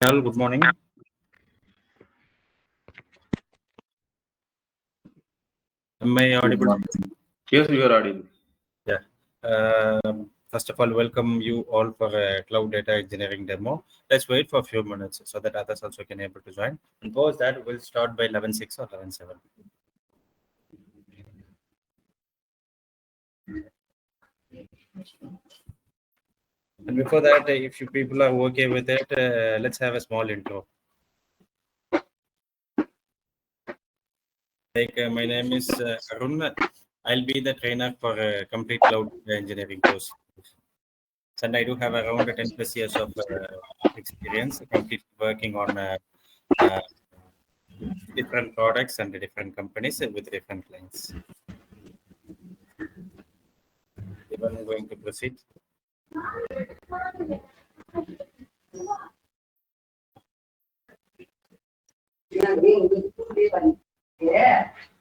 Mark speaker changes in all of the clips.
Speaker 1: All, good morning. Am I audible?
Speaker 2: Yes, you are audible.
Speaker 1: Yeah. First of all, welcome you all for a cloud data engineering demo. Let's wait for a few minutes so that others also can able to join. And post that, we'll start by 11:06 or 11:07. And before that, if you people are okay with it, let's have a small intro. My name is Arun. I'll be the trainer for a complete cloud engineering course. And I do have around 10 plus years of experience completely working on different products and different companies with different clients. Even going to proceed.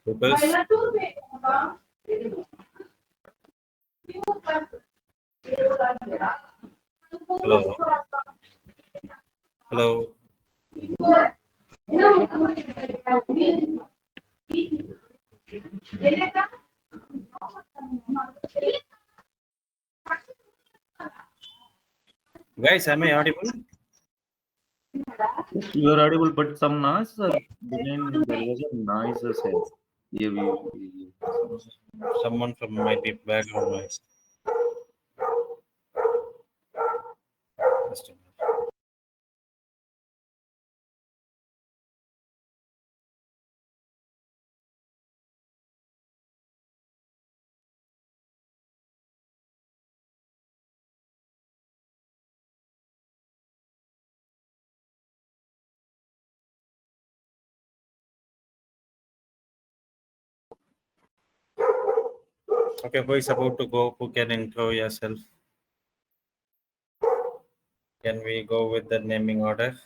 Speaker 1: Pupils. Hello. Hello. Guys, am I audible?
Speaker 2: You are audible, but some noise. Behind there was a noise. Yeah,
Speaker 1: Someone from might be background noise. Just a minute. Okay, who is about to go? Who can intro yourself? Can we go with the naming order?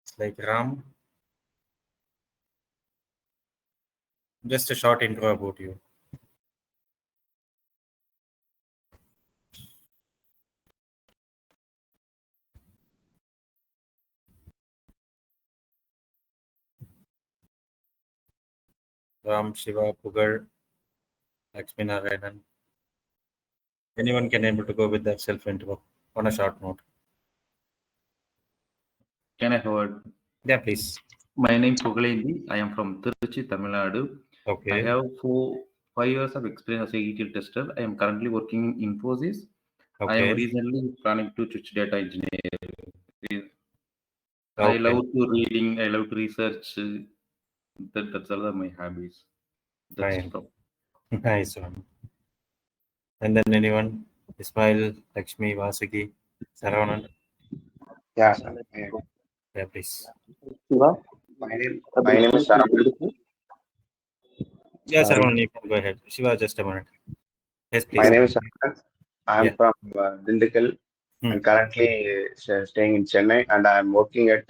Speaker 1: It's like Ram. Just a short intro about you. Ram, Shiva, Pugar, Lakshmi Narayanan. Anyone can able to go with that self intro on a short note.
Speaker 2: Can I forward?
Speaker 1: Yeah, please.
Speaker 2: My name is Pugalindi. I am from Tiruchi, Tamil Nadu.
Speaker 1: Okay.
Speaker 2: I have 5 years of experience as a ETL tester. I am currently working in Infosys. I am
Speaker 1: Okay.
Speaker 2: recently planning to switch data engineer. I
Speaker 1: Okay.
Speaker 2: love to reading. I love to research. That's all of my hobbies. That's
Speaker 1: Fine.
Speaker 2: from.
Speaker 1: Nice one. And then anyone? Ismail, Lakshmi, Vasaki, Saravanan.
Speaker 3: Yeah, sir.
Speaker 1: Yeah, please.
Speaker 4: Shiva,
Speaker 3: My name is Saram.
Speaker 1: Yeah, Saravanan, you can go ahead. Shiva, just a minute. Yes,
Speaker 3: My
Speaker 1: please.
Speaker 3: name is Saram. I am
Speaker 1: Yeah.
Speaker 3: from Dindikal
Speaker 1: Hmm.
Speaker 3: and currently staying in Chennai, and I am working at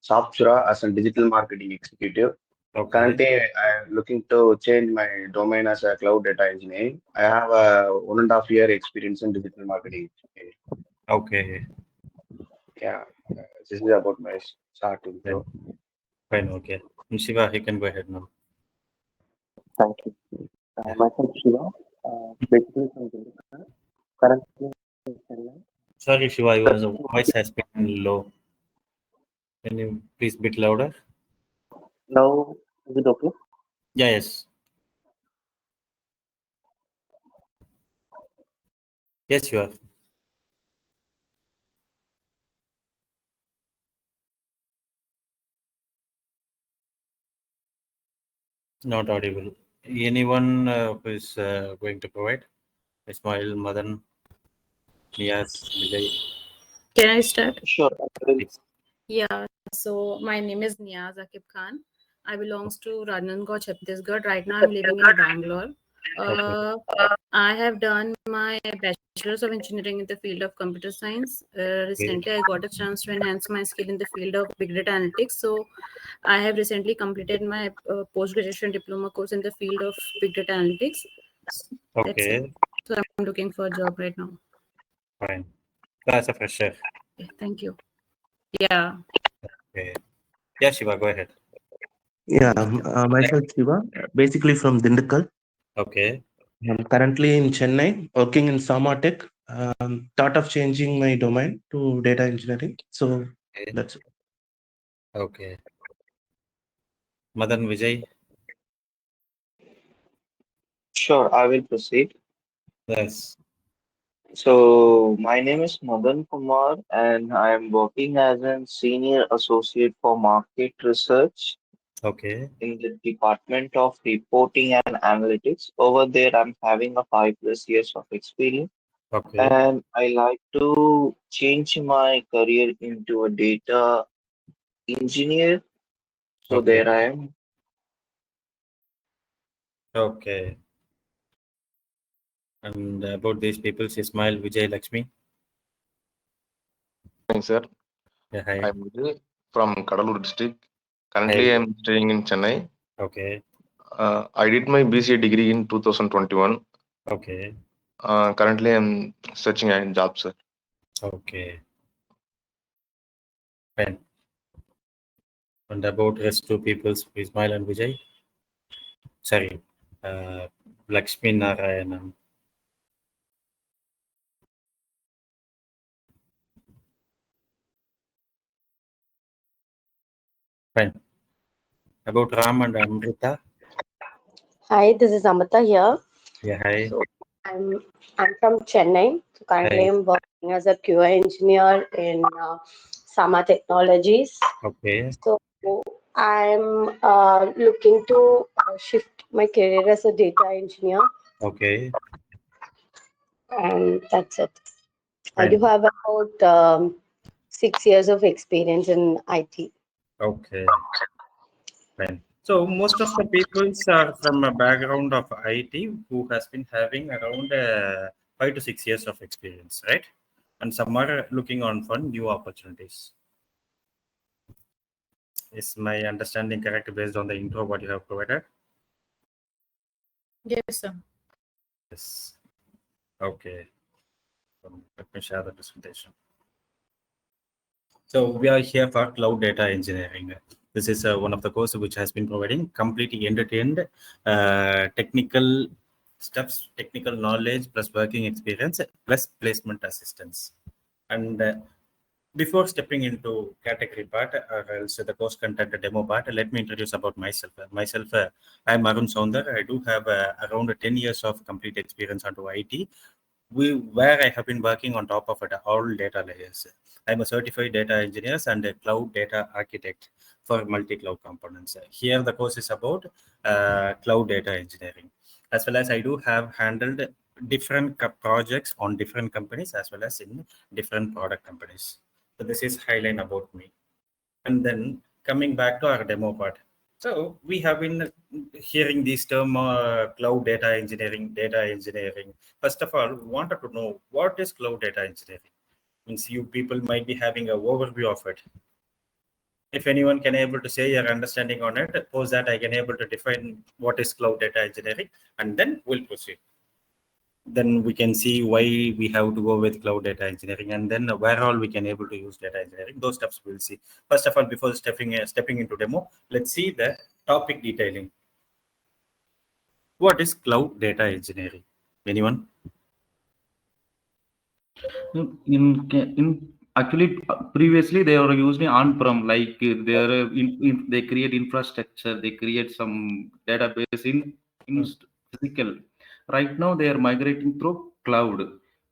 Speaker 3: Sapsura as a digital marketing executive.
Speaker 1: Okay.
Speaker 3: Currently, I am looking to change my domain as a cloud data engineering. I have a 1.5 year experience in digital marketing.
Speaker 1: Okay.
Speaker 3: Yeah, this is about my start
Speaker 1: Fine.
Speaker 3: intro.
Speaker 1: Fine. Okay. And Shiva, you can go ahead now.
Speaker 4: thank you.
Speaker 1: Yeah.
Speaker 4: Myself Shiva, basically from Delhi. Currently in Chennai.
Speaker 1: Sorry, Shiva, your voice has been low. Can you please bit louder?
Speaker 4: Now, is it okay?
Speaker 1: Yeah, yes. Yes, you are. Not audible. Anyone who is going to provide? Ismail, Madan, Niyaz, Vijay.
Speaker 5: Can I start?
Speaker 4: Sure.
Speaker 1: Please.
Speaker 5: Yeah, so my name is Niyaz Akib Khan. I belongs to Ranjangaon, Chhattisgarh. Right now I'm living in Bangalore. I have done my bachelor's of engineering in the field of computer science. Recently, I got a chance to enhance my skill in the field of big data analytics. So, I have recently completed my post-graduation diploma course in the field of big data analytics. That's it.
Speaker 1: Okay,
Speaker 5: So, I'm looking for a job right now.
Speaker 1: fine. That's a fresher.
Speaker 5: Okay, thank you. Yeah.
Speaker 1: Okay. Yeah, Shiva, go ahead.
Speaker 6: Yeah, myself Shiva, basically from Dindigul.
Speaker 1: Okay.
Speaker 6: I'm currently in Chennai, working in Samatech. Thought of changing my domain to data engineering. So
Speaker 1: Okay.
Speaker 6: that's it.
Speaker 1: Okay. Madan Vijay.
Speaker 4: Sure, I will proceed.
Speaker 1: Yes.
Speaker 4: So, my name is Madan Kumar, and I am working as a senior associate for market research
Speaker 1: Okay.
Speaker 4: in the Department of Reporting and Analytics. Over there, I'm having a 5+ years of experience,
Speaker 1: Okay.
Speaker 4: and I like to change my career into a data engineer. So,
Speaker 1: Okay.
Speaker 4: there I am.
Speaker 1: Okay. And about these people, Ismail, Vijay, Lakshmi.
Speaker 7: Hi, sir.
Speaker 1: Yeah, hi.
Speaker 7: I'm Vijay from Kadalur district. Currently,
Speaker 1: Hi.
Speaker 7: I'm staying in Chennai.
Speaker 1: Okay.
Speaker 7: I did my BCA degree in 2021.
Speaker 1: Okay.
Speaker 7: Currently, I'm searching a job, sir.
Speaker 1: Okay. Fine. And about rest two peoples, Ismail and Vijay. Sorry. Lakshmi Narayanan. Fine. About Ram and Amrita.
Speaker 8: Hi, this is Amrita here.
Speaker 1: Yeah, hi.
Speaker 8: So I'm from Chennai. So currently
Speaker 1: Hi.
Speaker 8: I'm working as a QA engineer in Sama Technologies.
Speaker 1: Okay.
Speaker 8: So I'm looking to shift my career as a data engineer,
Speaker 1: Okay.
Speaker 8: and that's it. I do
Speaker 1: Fine.
Speaker 8: have about 6 years of experience in IT.
Speaker 1: Okay. Fine. So most of the peoples are from a background of IT who has been having around 5 to 6 years of experience, right? And some are looking on for new opportunities. Is my understanding correct based on the intro what you have provided?
Speaker 5: Yes, sir.
Speaker 1: Yes. Okay. Let me share the presentation. So we are here for cloud data engineering. This is one of the courses which has been providing completely end-to-end technical steps, technical knowledge plus working experience plus placement assistance. And before stepping into category part or else the course content demo part, let me introduce about myself. I'm Arun Saundar. I do have around 10 years of complete experience onto IT. Where I have been working on top of it all data layers. I'm a certified data engineer and a cloud data architect for multi-cloud components. Here the course is about cloud data engineering. As well as I do have handled different projects on different companies as well as in different product companies. So this is highlight about me. And then coming back to our demo part. So we have been hearing this term cloud data engineering. First of all, wanted to know what is cloud data engineering? Means you people might be having an overview of it. If anyone can able to say your understanding on it, suppose that I can able to define what is cloud data engineering, and then we'll proceed. Then we can see why we have to go with cloud data engineering, and then where all we can able to use data engineering. Those steps we'll see. First of all, before stepping into demo, let's see the topic detailing. What is cloud data engineering? Anyone?
Speaker 2: In actually previously they were using on-prem, like they create infrastructure, they create some database in physical. Right now they are migrating through cloud,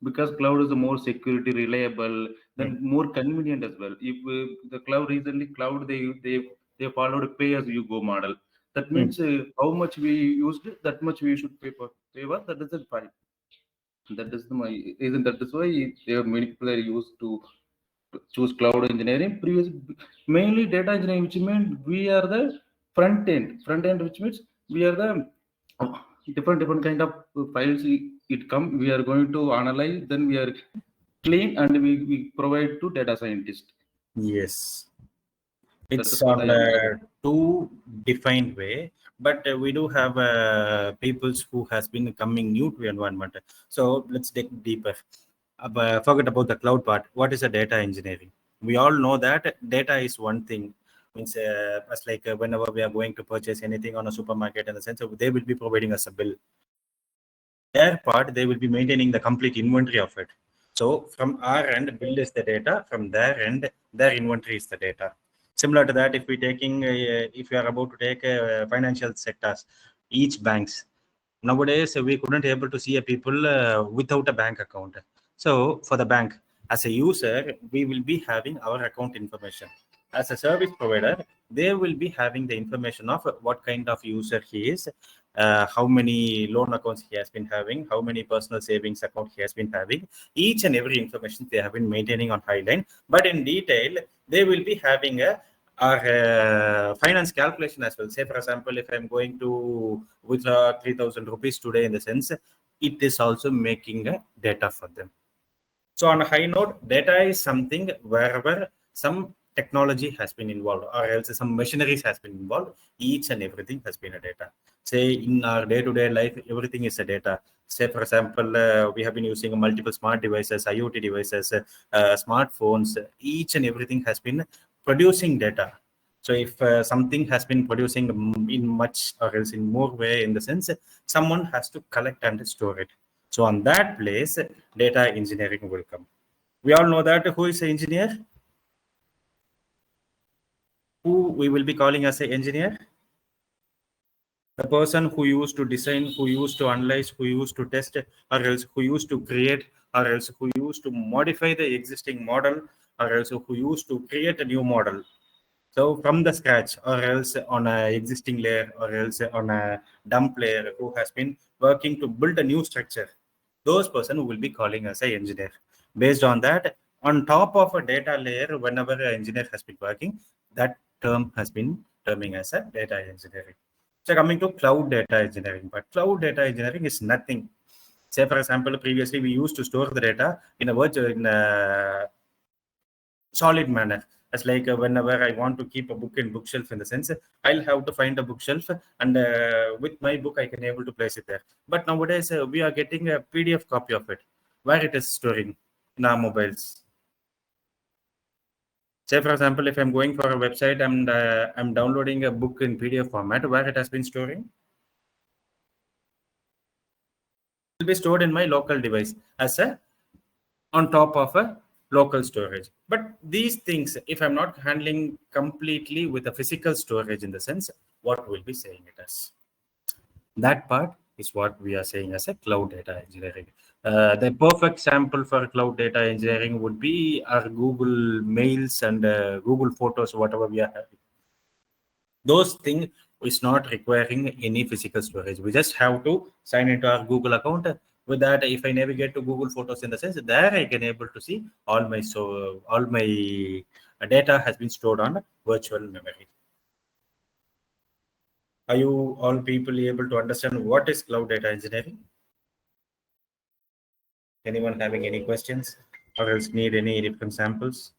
Speaker 2: because cloud is the more security reliable, then more convenient as well. If the cloud recently cloud they followed a pay as you go model. That means how much we used it, that much we should pay for. That is the fine. That is the reason. That is why many people are used to choose cloud engineering. Mainly data engineering, which means we are the front end, which means we are the different kind of files. It come, we are going to analyze, then we are clean, and we provide to data scientist.
Speaker 1: Yes. It's on two defined way, but we do have peoples who has been coming new to environment. So let's dig deeper. forget about the cloud part. What is a data engineering? We all know that data is one thing. Means as like whenever we are going to purchase anything on a supermarket, in the sense of they will be providing us a bill. Their part, they will be maintaining the complete inventory of it. So from our end, bill is the data. From their end, their inventory is the data. Similar to that, if we taking, if you are about to take financial sectors, each banks. Nowadays, we couldn't able to see a people without a bank account. So for the bank, as a user, we will be having our account information. As a service provider, they will be having the information of what kind of user he is, how many loan accounts he has been having, how many personal savings account he has been having. Each and every information they have been maintaining on Highline, but in detail, they will be having a finance calculation as well. Say, for example, if I'm going to withdraw 3,000 rupees today, in the sense, it is also making a data for them. So on a high note, data is something wherever some technology has been involved, or else some machineries has been involved, each and everything has been a data. Say in our day-to-day life, everything is a data. Say, for example, we have been using multiple smart devices, IoT devices, smartphones, each and everything has been producing data. So if something has been producing in much or else in more way, in the sense, someone has to collect and store it. So on that place, data engineering will come. We all know that who is an engineer? Who we will be calling as an engineer? The person who used to design, who used to analyze, who used to test, or else who used to create, or else who used to modify the existing model, or else who used to create a new model. So from the scratch, or else on an existing layer, or else on a dump layer, who has been working to build a new structure, those person will be calling as an engineer. Based on that, on top of a data layer, whenever an engineer has been working, that term has been terming as a data engineering. So coming to cloud data engineering, but cloud data engineering is nothing. Say, for example, previously we used to store the data in a solid manner. As like whenever I want to keep a book in bookshelf, in the sense, I'll have to find a bookshelf, and with my book I can able to place it there. But nowadays we are getting a PDF copy of it, where it is storing in our mobiles. Say, for example, if I'm going for a website and I'm downloading a book in PDF format, where it has been storing, it will be stored in my local device as a on top of a local storage. But these things, if I'm not handling completely with a physical storage, in the sense, what we'll be saying it as, that part is what we are saying as a cloud data engineering. The perfect sample for cloud data engineering would be our Google Mails and Google Photos, whatever we are having. Those things is not requiring any physical storage. We just have to sign into our Google account. With that, if I navigate to Google Photos, in the sense, there I can able to see all my data has been stored on virtual memory. Are you all people able to understand what is cloud data engineering? Anyone having any questions, or else need any different samples?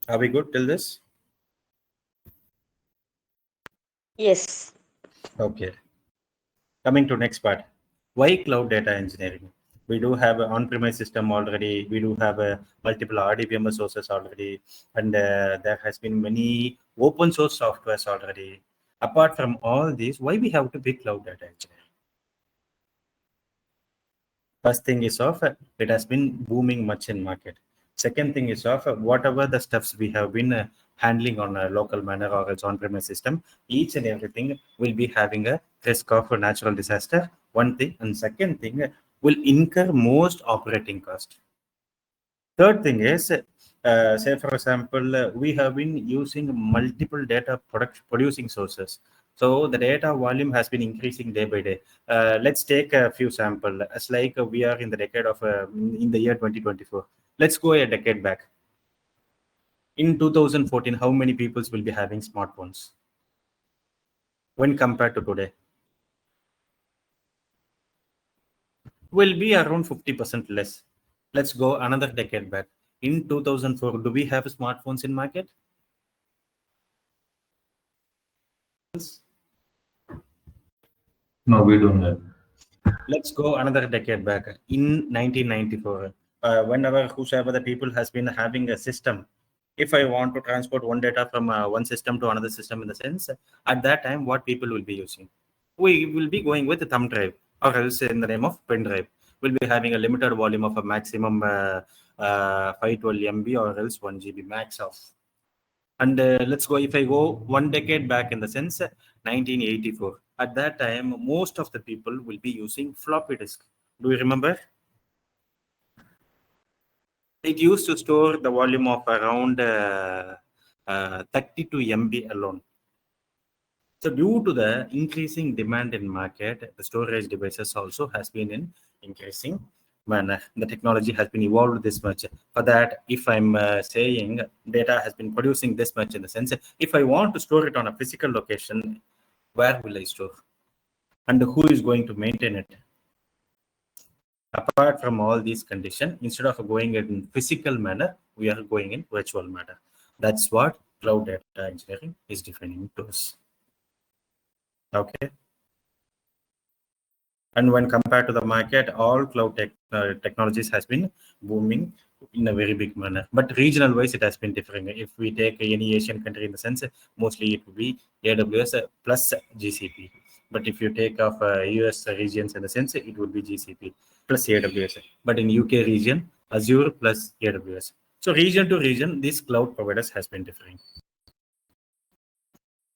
Speaker 1: Are we good till this?
Speaker 8: Yes.
Speaker 1: Okay. Coming to next part, why cloud data engineering? We do have an on-premise system already. We do have a multiple RDBMS sources already, and there has been many open source softwares already. Apart from all these, why we have to be cloud data engineering? First thing is of it has been booming much in market. Second thing is of whatever the stuffs we have been handling on a local manner or its on-premise system, each and everything will be having a risk of a natural disaster. One thing, and second thing will incur most operating cost. Third thing is, say for example, we have been using multiple data producing sources. So the data volume has been increasing day by day. Let's take a few samples. As like we are in the decade of in the year 2024. Let's go a decade back. In 2014, how many people will be having smartphones when compared to today? Will be around 50% less. Let's go another decade back. In 2004, do we have smartphones in market?
Speaker 9: No, we don't have.
Speaker 1: Let's go another decade back. In 1994, whenever whosoever the people has been having a system, if I want to transport one data from one system to another system, in the sense, at that time, what people will be using? We will be going with a thumb drive, or else in the name of pen drive. We'll be having a limited volume of a maximum 512 MB or else 1 GB max of. And let's go, if I go one decade back, in the sense 1984, at that time, most of the people will be using floppy disk. Do you remember? It used to store the volume of around 32 MB alone. So due to the increasing demand in market, the storage devices also has been in increasing manner. The technology has been evolved this much. For that, if I'm saying data has been producing this much, in the sense, if I want to store it on a physical location, where will I store? And who is going to maintain it? Apart from all these conditions, instead of going in physical manner, we are going in virtual manner. That's what cloud data engineering is defining to us. Okay. And when compared to the market, all cloud technologies has been booming in a very big manner. But regional wise, it has been differing. If we take any Asian country, in the sense, mostly it will be AWS plus GCP. But if you take off US regions, in the sense, it would be GCP plus AWS. But in UK region, Azure plus AWS. So region to region, these cloud providers has been differing.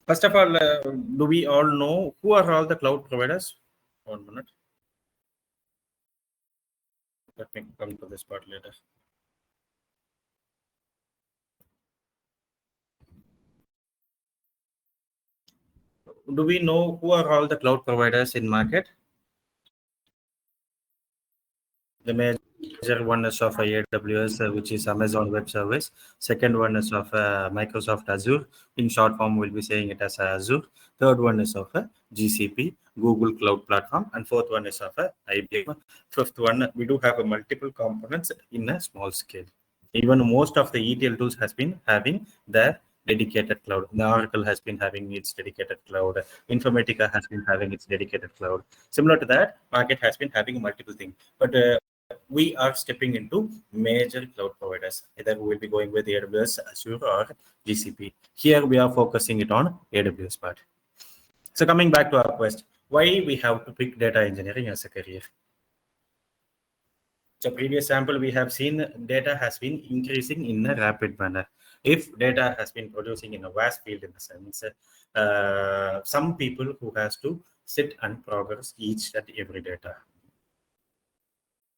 Speaker 1: First of all, do we all know who are all the cloud providers? 1 minute. Let me come to this part later. Do we know who are all the cloud providers in market? The major one is of AWS, which is Amazon Web Service. Second one is of Microsoft Azure. In short form, we'll be saying it as Azure. Third one is of GCP, Google Cloud Platform. And fourth one is of IBM. Fifth one, we do have multiple components in a small scale. Even most of the ETL tools has been having their dedicated cloud. The Oracle has been having its dedicated cloud. Informatica has been having its dedicated cloud. Similar to that, market has been having multiple things. But we are stepping into major cloud providers. Either we will be going with AWS, Azure, or GCP. Here we are focusing it on AWS part. So coming back to our quest, why we have to pick data engineering as a career? So previous sample, we have seen data has been increasing in a rapid manner. If data has been producing in a vast field, in the sense, some people who has to sit and progress each and every data.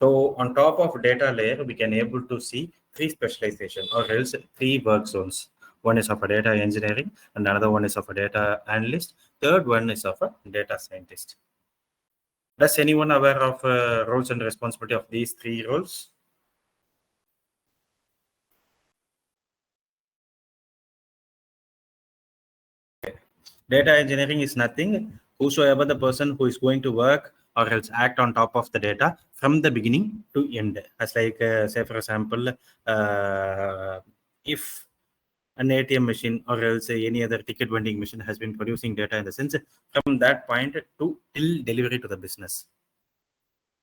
Speaker 1: So on top of data layer, we can able to see three specialization or else three work zones. One is of a data engineering, and another one is of a data analyst. Third one is of a data scientist. Does anyone aware of roles and responsibility of these three roles? Data engineering is nothing. Whosoever the person who is going to work or else act on top of the data from the beginning to end. As like, say for example, if an ATM machine or else any other ticket vending machine has been producing data, in the sense, from that point to till delivery to the business.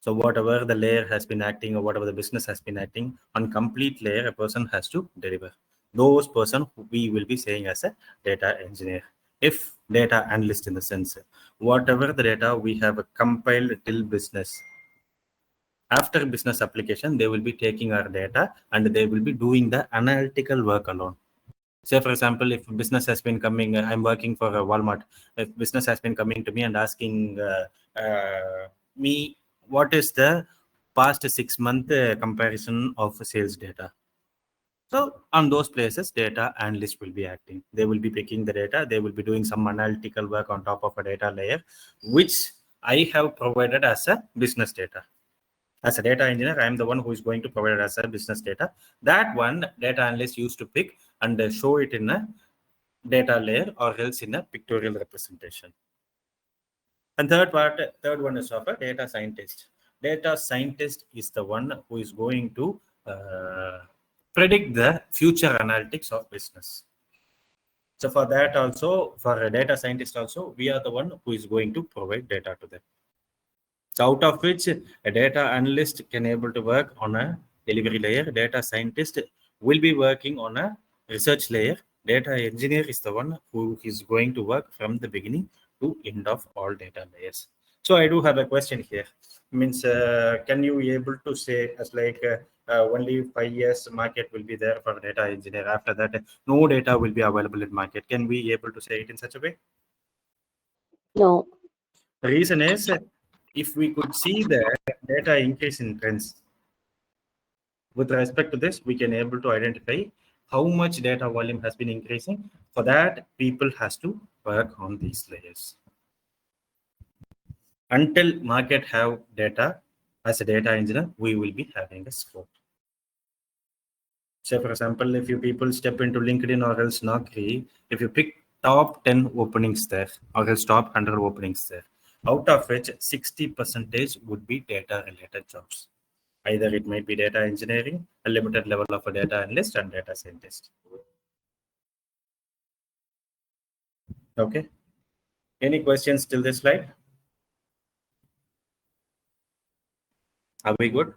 Speaker 1: So whatever the layer has been acting or whatever the business has been acting, on complete layer, a person has to deliver. Those person we will be saying as a data engineer. If data analyst, in the sense, whatever the data we have compiled till business, after business application, they will be taking our data and they will be doing the analytical work alone. Say for example, if business has been coming, I'm working for Walmart. If business has been coming to me and asking me, what is the past 6 month comparison of sales data? So on those places, data analyst will be acting. They will be picking the data. They will be doing some analytical work on top of a data layer, which I have provided as a business data. As a data engineer, I am the one who is going to provide it as a business data. That one data analyst used to pick and show it in a data layer or else in a pictorial representation. And third one is of a data scientist. Data scientist is the one who is going to predict the future analytics of business. So for that also, for a data scientist also, we are the one who is going to provide data to them. So out of which a data analyst can able to work on a delivery layer, data scientist will be working on a research layer, data engineer is the one who is going to work from the beginning to end of all data layers. So I do have a question here. Means, can you able to say as like only 5 years market will be there for data engineer? After that, no data will be available in market. Can we able to say it in such a way?
Speaker 8: No.
Speaker 1: The reason is, if we could see the data increase in trends, with respect to this, we can able to identify how much data volume has been increasing. For that, people has to work on these layers. Until market have data, as a data engineer, we will be having a scope. Say, for example, if you people step into LinkedIn or else Naukri, if you pick top 10 openings there, or else top 100 openings there, out of which 60% would be data related jobs. Either it might be data engineering, a limited level of a data analyst and data scientist. Okay. Any questions till this slide? Are we good?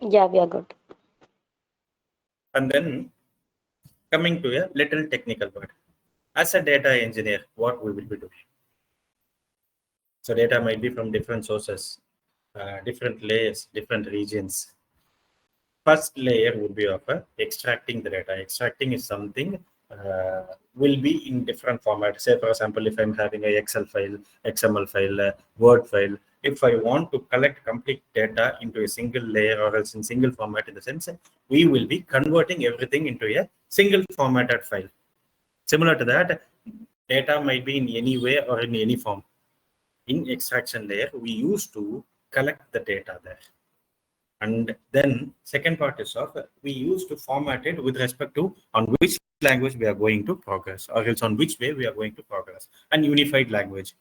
Speaker 8: Yeah, we are good.
Speaker 1: And then coming to a little technical part. As a data engineer, what we will be doing? So data might be from different sources, different layers, different regions. First layer would be of extracting the data. Extracting is something will be in different formats. Say, for example, if I'm having a Excel file, XML file, Word file, if I want to collect complete data into a single layer or else in single format, in the sense, we will be converting everything into a single formatted file. Similar to that, data might be in any way or in any form. In extraction layer, we used to collect the data there. And then second part is of we used to format it with respect to on which language we are going to progress, or else on which way we are going to progress, and unified language.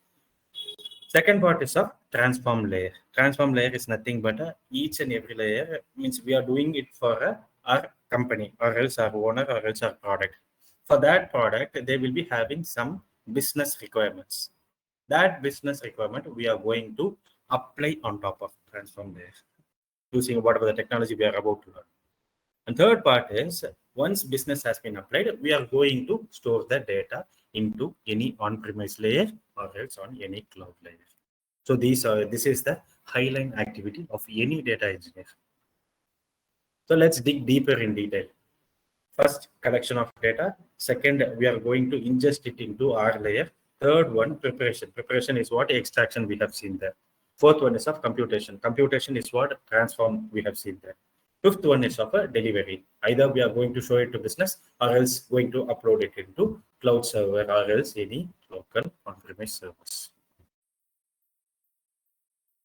Speaker 1: Second part is of transform layer. Transform layer is nothing but each and every layer means we are doing it for our company, or else our owner, or else our product. For that product, they will be having some business requirements. That business requirement we are going to apply on top of transform layer, using whatever the technology we are about to learn. And third part is, once business has been applied, we are going to store the data into any on-premise layer or else on any cloud layer. So this is the highline activity of any data engineer. So let's dig deeper in detail. First, collection of data. Second, we are going to ingest it into our layer. Third one, preparation. Preparation is what extraction we have seen there. Fourth one is of computation. Computation is what transform we have seen there. Fifth one is of a delivery. Either we are going to show it to business or else going to upload it into cloud server or else any local on-premise service.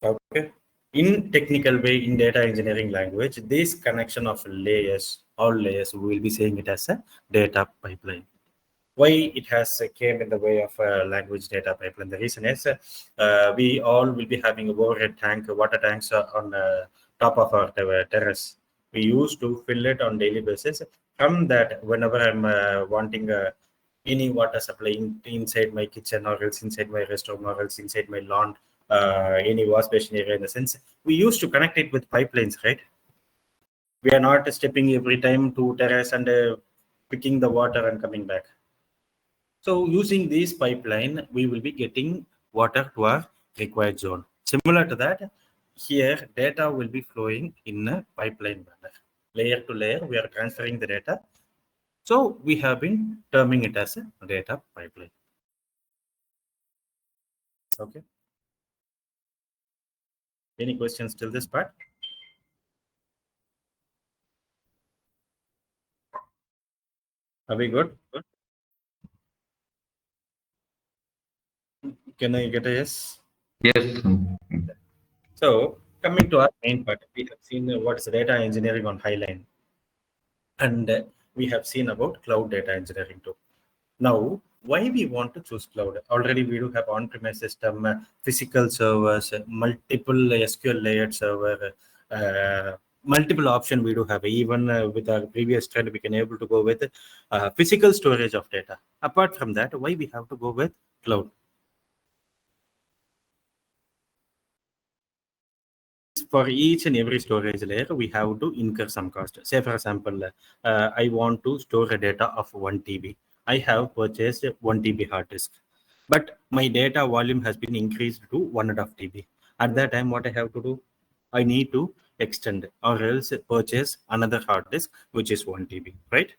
Speaker 1: Okay. In technical way, in data engineering language, this connection of layers, all layers, we will be saying it as a data pipeline. Why it has came in the way of a language data pipeline? The reason is we all will be having a overhead tank, water tanks on top of our terrace. We used to fill it on daily basis. From that, whenever I'm wanting any water supply inside my kitchen or else inside my restroom or else inside my lawn, any wash basin area, in the sense, we used to connect it with pipelines, right? We are not stepping every time to terrace and picking the water and coming back. So using this pipeline, we will be getting water to our required zone. Similar to that, here data will be flowing in a pipeline manner. Layer to layer, we are transferring the data. So we have been terming it as a data pipeline. Okay. Any questions till this part? Are we good? Good. Can I get a yes?
Speaker 9: Yes.
Speaker 1: So coming to our main part, we have seen what is data engineering on Highline, and we have seen about cloud data engineering too. Now, why we want to choose cloud? Already we do have on-premise system, physical servers, multiple SQL layered server, multiple option we do have. Even with our previous trend, we can able to go with physical storage of data. Apart from that, why we have to go with cloud? For each and every storage layer, we have to incur some cost. Say, for example, I want to store a data of 1 TB. I have purchased 1 TB hard disk, but my data volume has been increased to 1.5 TB. At that time, what I have to do? I need to extend or else purchase another hard disk, which is 1 TB, right?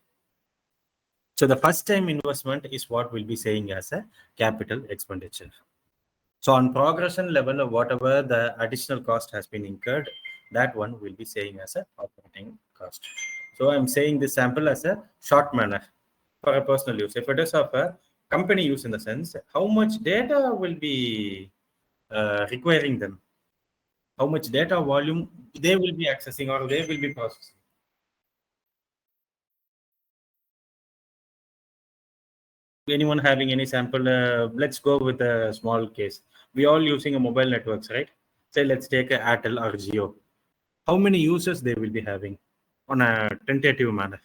Speaker 1: So the first time investment is what we'll be saying as a capital expenditure. So on progression level, whatever the additional cost has been incurred, that one will be saying as a operating cost. So I'm saying this sample as a short manner for a personal use. If it is of a company use, in the sense, how much data will be requiring them, how much data volume they will be accessing or they will be processing. Anyone having any sample? Let's go with a small case. We all using a mobile networks, right? Say let's take a Airtel or Jio. How many users they will be having on a tentative manner?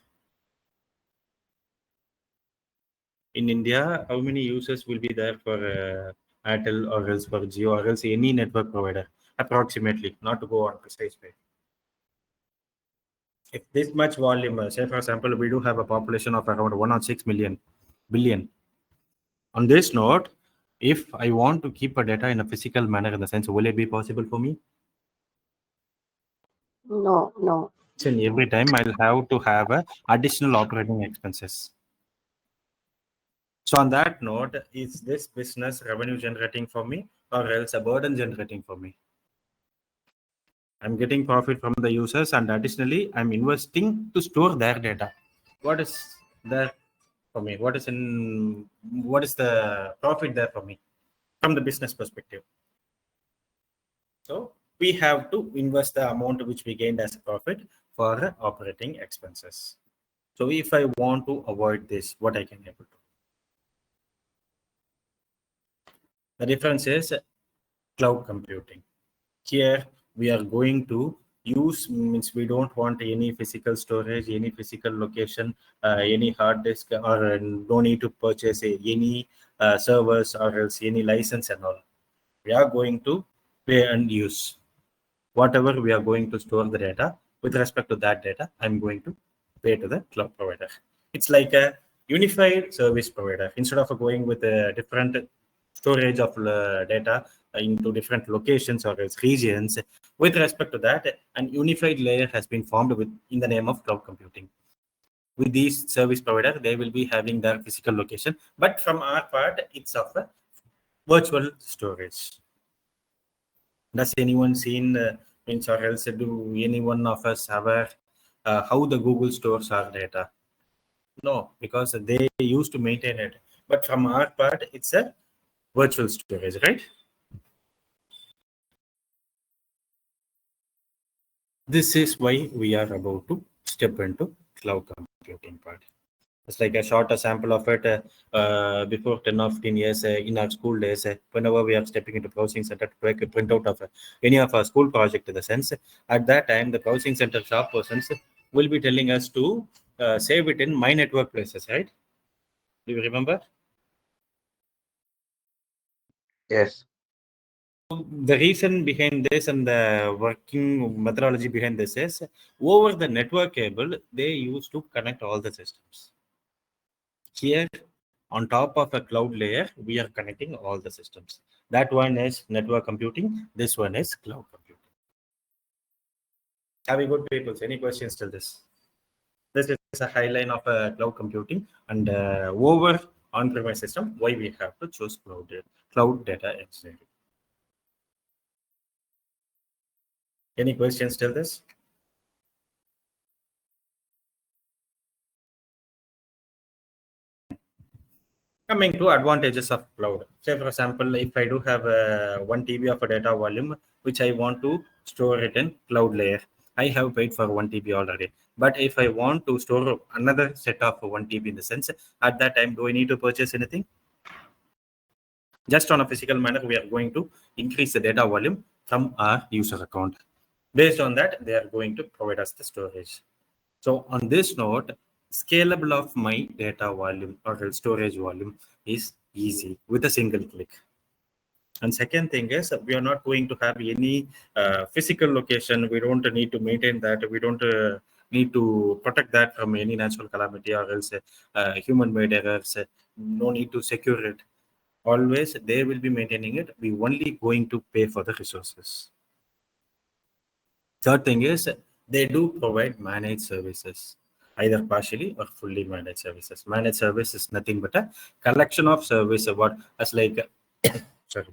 Speaker 1: In India, how many users will be there for Airtel or else for Jio or else any network provider? Approximately, not to go on precise way. If this much volume, say for example, we do have a population of around 1.6 billion. On this note, if I want to keep a data in a physical manner, in the sense, will it be possible for me?
Speaker 8: No.
Speaker 1: And every time I'll have to have a additional operating expenses. So on that note, is this business revenue generating for me or else a burden generating for me? I'm getting profit from the users and additionally I'm investing to store their data. What is there for me? What is the profit there for me from the business perspective? So we have to invest the amount which we gained as a profit for operating expenses. So if I want to avoid this, what I can able to? The difference is cloud computing. Here we are going to use, means we don't want any physical storage, any physical location, any hard disk, or no need to purchase any servers or else any license and all. We are going to pay and use. Whatever we are going to store the data, with respect to that data, I'm going to pay to the cloud provider. It's like a unified service provider. Instead of going with a different storage of data into different locations or else regions, with respect to that, an unified layer has been formed in the name of cloud computing. With these service provider, they will be having their physical location, but from our part, it's of a virtual storage. Does anyone seen or else do any one of us aware how the Google stores our data? No, because they used to maintain it. But from our part, it's a virtual storage, right? This is why we are about to step into cloud computing part. It's like a shorter sample of it before 10 or 15 years in our school days. Whenever we are stepping into browsing center to take a printout of any of our school project, in the sense, at that time, the browsing center shop persons will be telling us to save it in my network places, right? Do you remember?
Speaker 3: Yes.
Speaker 1: The reason behind this and the working methodology behind this is over the network cable, they used to connect all the systems. Here, on top of a cloud layer, we are connecting all the systems. That one is network computing. This one is cloud computing. Have a good people. Any questions till this? This is a highline of cloud computing and over on-premise system. Why we have to choose cloud data engineering? Any questions till this? Coming to advantages of cloud. Say, for example, if I do have 1 TB of a data volume, which I want to store it in cloud layer, I have paid for 1 TB already. But if I want to store another set of 1 TB in the sense, at that time, do I need to purchase anything? Just on a physical manner, we are going to increase the data volume from our user account. Based on that, they are going to provide us the storage. So on this note, scalable of my data volume or storage volume is easy with a single click. And second thing is, we are not going to have any physical location. We don't need to maintain that. We don't need to protect that from any natural calamity or else human-made errors. No need to secure it. Always they will be maintaining it. We only going to pay for the resources. Third thing is, they do provide managed services, either partially or fully managed services. Managed service is nothing but a collection of service. What as like sorry,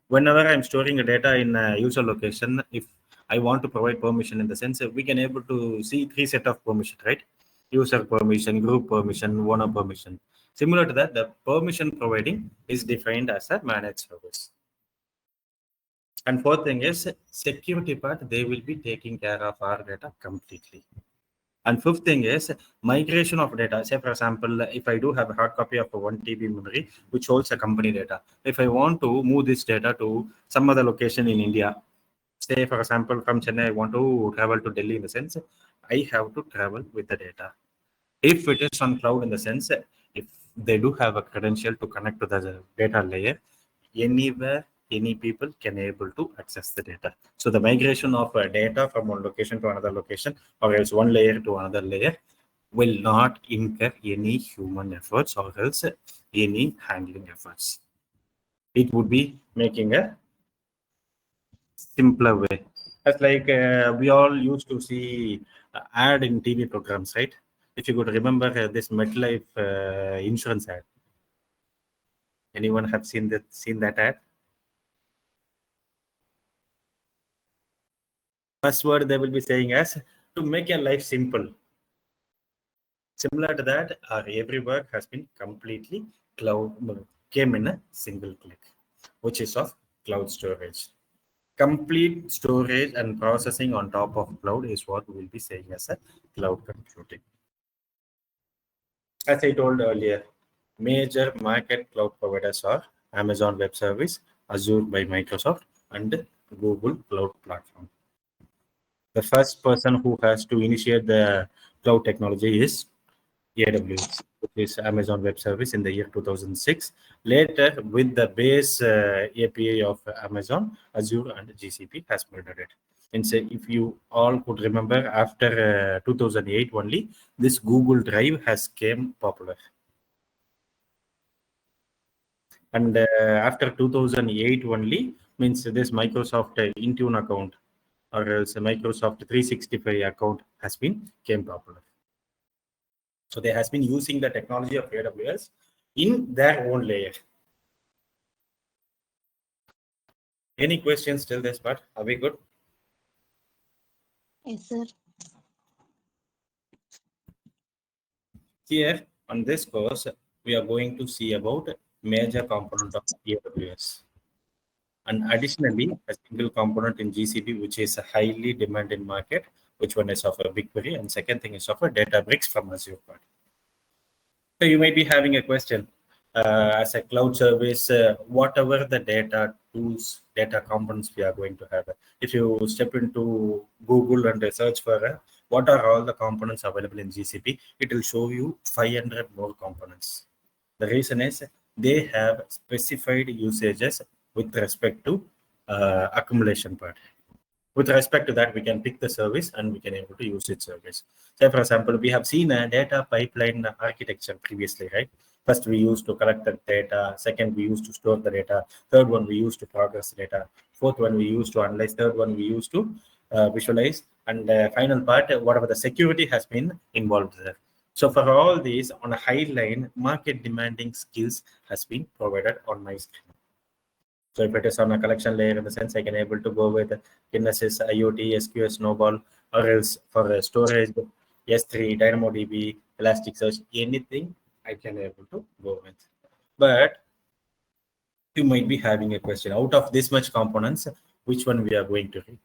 Speaker 1: whenever I'm storing a data in a user location, if I want to provide permission, in the sense we can able to see 3 set of permission, right? User permission, group permission, owner permission. Similar to that, the permission providing is defined as a managed service. And fourth thing is security part, they will be taking care of our data completely. And fifth thing is migration of data. Say, for example, if I do have a hard copy of a 1 TB memory, which holds a company data, if I want to move this data to some other location in India, say, for example, from Chennai, I want to travel to Delhi, in the sense, I have to travel with the data. If it is on cloud, in the sense, if they do have a credential to connect to the data layer, anywhere, any people can able to access the data. So the migration of data from one location to another location, or else one layer to another layer, will not incur any human efforts or else any handling efforts. It would be making a simpler way. As like we all used to see ad in TV programs, right? If you could remember this MetLife insurance ad. Anyone have seen that ad? First word they will be saying as to make your life simple. Similar to that, our every work has been completely came in a single click, which is of cloud storage. Complete storage and processing on top of cloud is what we will be saying as a cloud computing. As I told earlier, major market cloud providers are Amazon Web Service, Azure by Microsoft, and Google Cloud Platform. The first person who has to initiate the cloud technology is AWS, which is Amazon Web Service, in the year 2006. Later, with the base API of Amazon, Azure and GCP has murdered it. And say, if you all could remember, after 2008 only, this Google Drive has came popular. And after 2008 only, means this Microsoft Intune account or else a Microsoft 365 account has been came popular. So they has been using the technology of AWS in their own layer. Any questions till this part? Are we good?
Speaker 8: Yes, sir.
Speaker 1: Here on this course, we are going to see about major component of AWS. And additionally, a single component in GCP, which is a highly demanded market, which one is of a BigQuery, and second thing is of a Databricks from Azure part. So you might be having a question. As a cloud service, whatever the data tools, data components we are going to have. If you step into Google and search for what are all the components available in GCP, it will show you 500 more components. The reason is they have specified usages with respect to accumulation part. With respect to that, we can pick the service and we can able to use its service. Say, for example, we have seen a data pipeline architecture previously, right? First, we used to collect the data. Second, we used to store the data. Third one, we used to progress the data. Fourth one, we used to analyze. Third one, we used to visualize. And the final part, whatever the security has been involved there. So for all these, on a high line, market demanding skills has been provided on my screen. So if it is on a collection layer, in the sense I can able to go with Kinesis, IoT, SQS, Snowball, or else for storage, S3, DynamoDB, Elasticsearch, anything I can able to go with. But you might be having a question, out of this much components, which one we are going to read,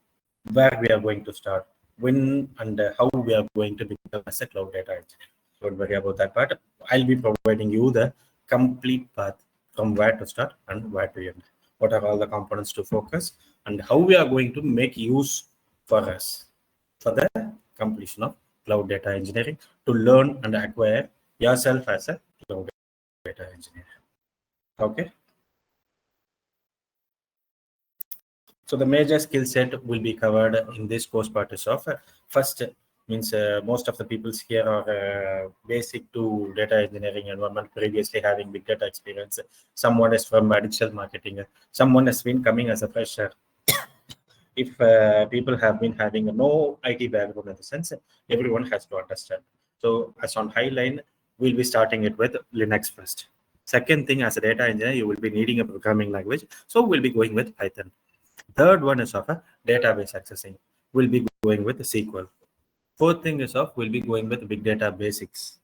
Speaker 1: where we are going to start, when and how we are going to become as a cloud data engineer. Don't worry about that part. I'll be providing you the complete path from where to start and where to end. What are all the components to focus and how we are going to make use for us for the completion of cloud data engineering to learn and acquire yourself as a cloud data engineer. Okay. So the major skill set will be covered in this course part is of first means most of the peoples here are basic to data engineering environment, previously having big data experience. Someone is from digital marketing. Someone has been coming as a fresher. If people have been having no IT background in the sense, everyone has to understand. So as on high line, we'll be starting it with Linux first. Second thing, as a data engineer, you will be needing a programming language. So we'll be going with Python. Third one is of a database accessing. We'll be going with SQL. Fourth thing is of we'll be going with big data basics.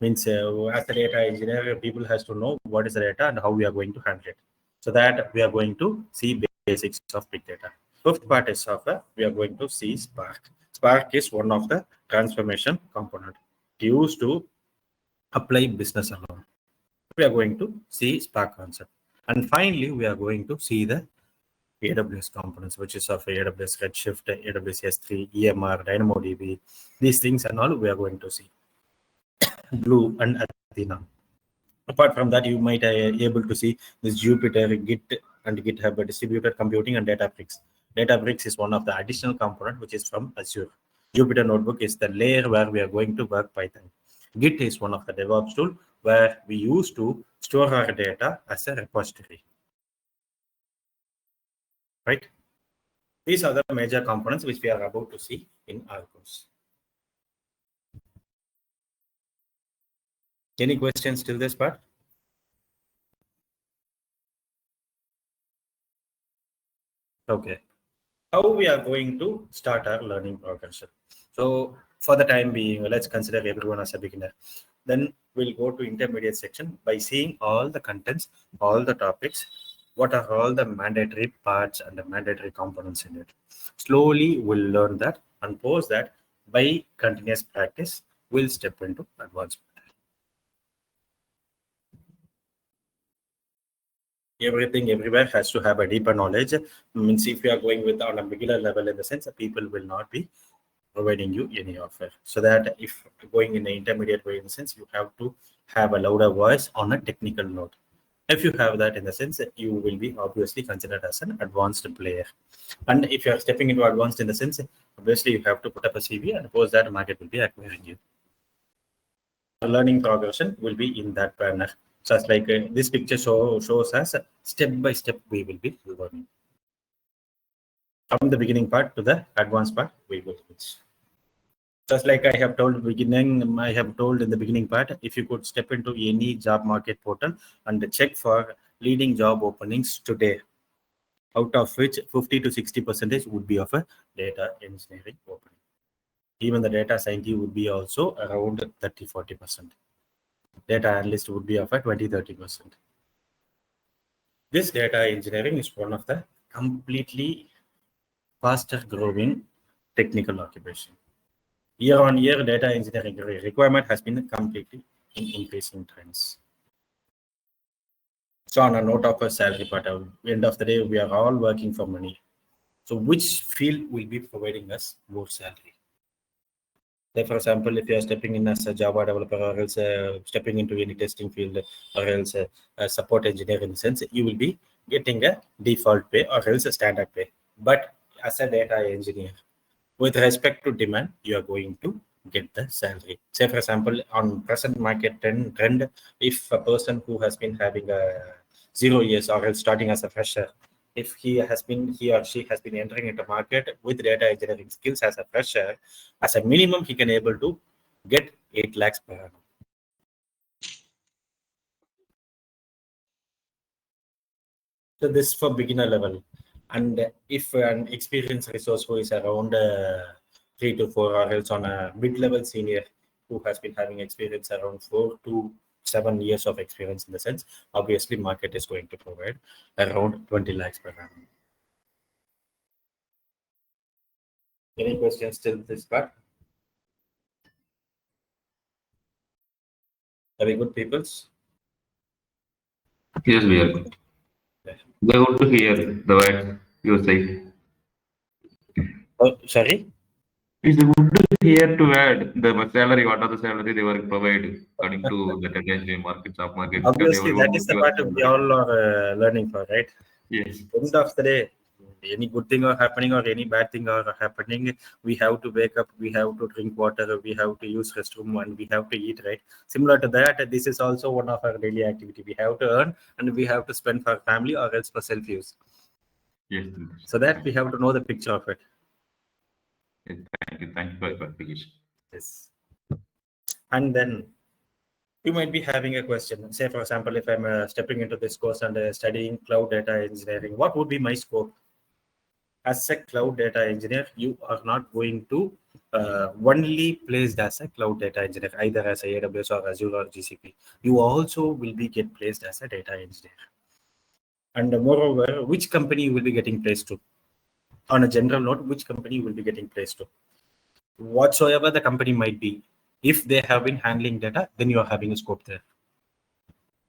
Speaker 1: Means as a data engineer, people has to know what is the data and how we are going to handle it. So that we are going to see basics of big data. Fifth part is of we are going to see Spark. Spark is one of the transformation component used to apply business alone. We are going to see Spark concept. And finally, we are going to see the AWS components, which is of AWS Redshift, AWS S3, EMR, DynamoDB. These things and all we are going to see. Glue and Athena. Apart from that, you might be able to see this Jupyter, Git, and GitHub, distributed computing, and Databricks. Databricks is one of the additional component which is from Azure. Jupyter Notebook is the layer where we are going to work Python. Git is one of the DevOps tool where we use to store our data as a repository. Right? These are the major components which we are about to see in our course. Any questions till this part? Okay. How we are going to start our learning progression? So for the time being, let's consider everyone as a beginner. Then we'll go to intermediate section by seeing all the contents, all the topics, what are all the mandatory parts and the mandatory components in it. Slowly we'll learn that, and post that by continuous practice, we'll step into advancement. Everything everywhere has to have a deeper knowledge. Means if you are going with on a beginner level, in the sense that people will not be providing you any offer. So that if going in the intermediate way, in the sense you have to have a louder voice on a technical note. If you have that, in the sense that you will be obviously considered as an advanced player. And if you are stepping into advanced, in the sense, obviously you have to put up a CV, and post that market will be acquiring you. The learning progression will be in that manner. Just like this picture shows us step by step we will be learning. From the beginning part to the advanced part, we will switch. Just like I have told in the beginning part, if you could step into any job market portal and check for leading job openings today, out of which 50 to 60% would be of a data engineering opening. Even the data scientist would be also around 30-40%. Data analyst would be of a 20-30%. This data engineering is one of the completely faster growing technical occupation. Year on year, data engineering requirement has been completely in increasing trends. So on a note of a salary part, at the end of the day, we are all working for money. So which field will be providing us more salary? Like for example, if you are stepping in as a Java developer, or else stepping into any testing field, or else a support engineer, in the sense, you will be getting a default pay or else a standard pay. But as a data engineer, with respect to demand, you are going to get the salary. Say for example, on present market trend, if a person who has been having 0 years or else starting as a fresher, if he or she has been entering into market with data engineering skills as a fresher, as a minimum, he can able to get 8 lakhs per annum. So this for beginner level. And if an experienced resource who is around 3 to 4, or else on a mid-level senior who has been having experience around 4 to 7 years of experience, in the sense, obviously market is going to provide around 20 lakhs per annum. Any questions till this part? Are we good peoples?
Speaker 2: Yes, we are good. We are good to hear the words you say.
Speaker 1: Oh, sorry.
Speaker 2: It's good to hear to add the salary, what are the salary they were provided according to the data engineering market, job market, because
Speaker 1: Obviously, that
Speaker 2: everyone
Speaker 1: is
Speaker 2: would
Speaker 1: the
Speaker 2: give
Speaker 1: part
Speaker 2: us
Speaker 1: we
Speaker 2: salary.
Speaker 1: all are learning for, right?
Speaker 2: Yes.
Speaker 1: End of the day, any good thing are happening or any bad thing are happening, we have to wake up, we have to drink water, we have to use restroom, and we have to eat, right? Similar to that, this is also one of our daily activity. We have to earn and we have to spend for family or else for self-use.
Speaker 2: Yes.
Speaker 1: So that we have to know the picture of it.
Speaker 2: Yes, thank you for your clarification.
Speaker 1: Yes. And then you might be having a question. Say, for example, if I'm stepping into this course and studying cloud data engineering, what would be my scope? As a cloud data engineer, you are not going to only placed as a cloud data engineer, either as a AWS or Azure or GCP. You also will be get placed as a data engineer. And moreover, which company you will be getting placed to? On a general note, which company you will be getting placed to? Whatsoever the company might be, if they have been handling data, then you are having a scope there.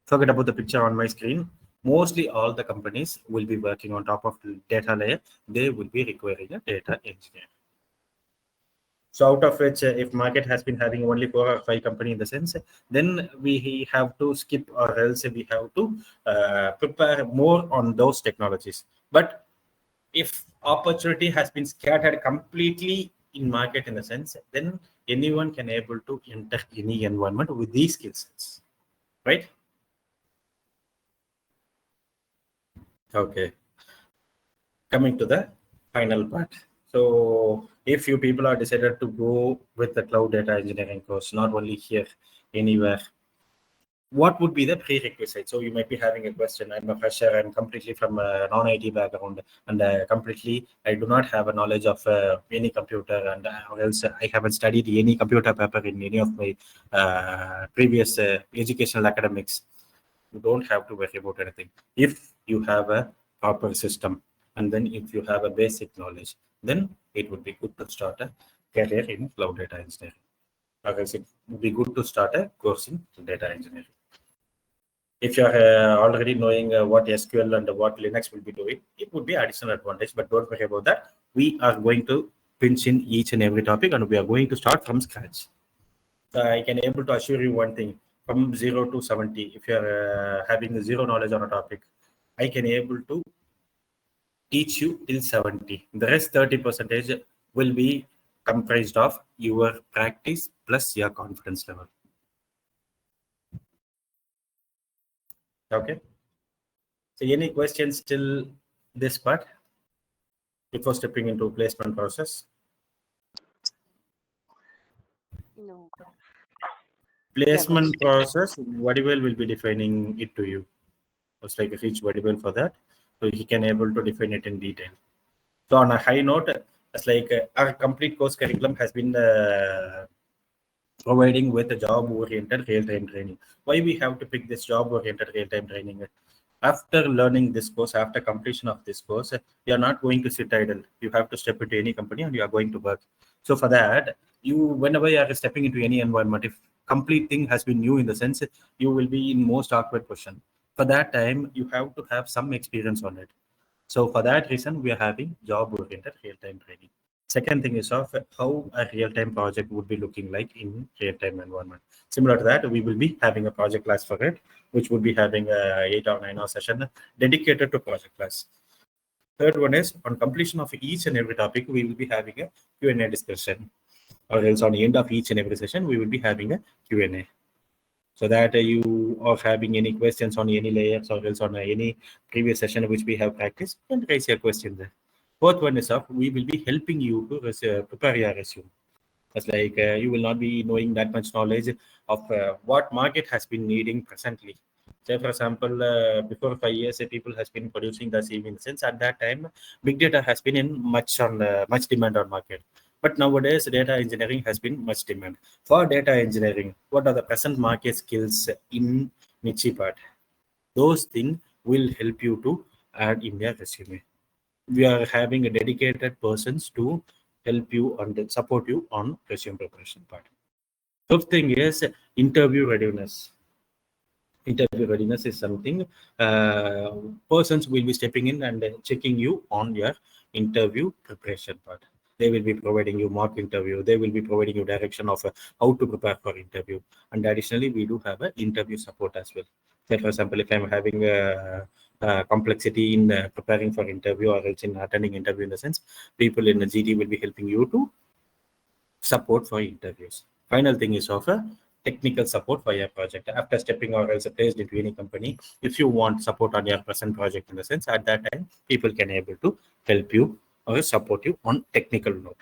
Speaker 1: Forget about the picture on my screen. Mostly all the companies will be working on top of the data layer. They will be requiring a data engineer. So out of which, if market has been having only 4 or 5 company in the sense, then we have to skip or else we have to prepare more on those technologies. But if opportunity has been scattered completely in market in the sense, then anyone can able to enter any environment with these skill sets, right? Okay. Coming to the final part. So if you people are decided to go with the cloud data engineering course, not only here, anywhere, what would be the prerequisite? So you might be having a question. I'm a fresher. I'm completely from a non-IT background, and completely I do not have a knowledge of any computer, and or else I haven't studied any computer paper in any of my previous educational academics. You don't have to worry about anything. If you have a proper system, and then if you have a basic knowledge, then it would be good to start a career in cloud data engineering. Like I said, it would be good to start a course in data engineering. If you are already knowing what SQL and what Linux will be doing, it would be additional advantage, but don't worry about that. We are going to pinch in each and every topic, and we are going to start from scratch. I can able to assure you one thing, from 0 to 70, if you're having zero knowledge on a topic, I can able to teach you till 70. The rest 30% will be comprised of your practice plus your confidence level. Okay. So any questions till this part before stepping into placement process?
Speaker 8: No.
Speaker 1: Placement process, Vadivel will be defining it to you. It's like a huge Vadivel for that. So he can able to define it in detail. So on a high note, it's like our complete course curriculum has been providing with a job-oriented real-time training. Why we have to pick this job-oriented real-time training? After learning this course, after completion of this course, you are not going to sit idle. You have to step into any company and you are going to work. So for that, whenever you are stepping into any environment, if complete thing has been new in the sense, you will be in most awkward position. For that time, you have to have some experience on it. So for that reason, we are having job-oriented real-time training. Second thing is of how a real-time project would be looking like in real-time environment. Similar to that, we will be having a project class for it, which would be having a 8 or 9 hour session dedicated to project class. Third one is on completion of each and every topic, we will be having a Q&A discussion, or else on the end of each and every session, we will be having a Q&A. So that you are having any questions on any layers or else on any previous session which we have practiced, and raise your question there. Fourth one is of we will be helping you to prepare your resume. It's like you will not be knowing that much knowledge of what market has been needing presently. Say for example, before 5 years, people has been producing the CV in the sense at that time, big data has been in much demand on market. But nowadays, data engineering has been much demand. For data engineering, what are the present market skills in niche part? Those things will help you to add in your resume. We are having a dedicated persons to help you and support you on resume preparation part. Fifth thing is interview readiness. Interview readiness is something persons will be stepping in and checking you on your interview preparation part. They will be providing you mock interview. They will be providing you direction of how to prepare for interview. And additionally, we do have an interview support as well. Say, for example, if I'm having a complexity in preparing for interview or else in attending interview, in the sense, people in the GD will be helping you to support for interviews. Final thing is offer technical support for your project. After stepping or else placed into any company, if you want support on your present project, in the sense, at that time, people can able to help you or support you on technical note.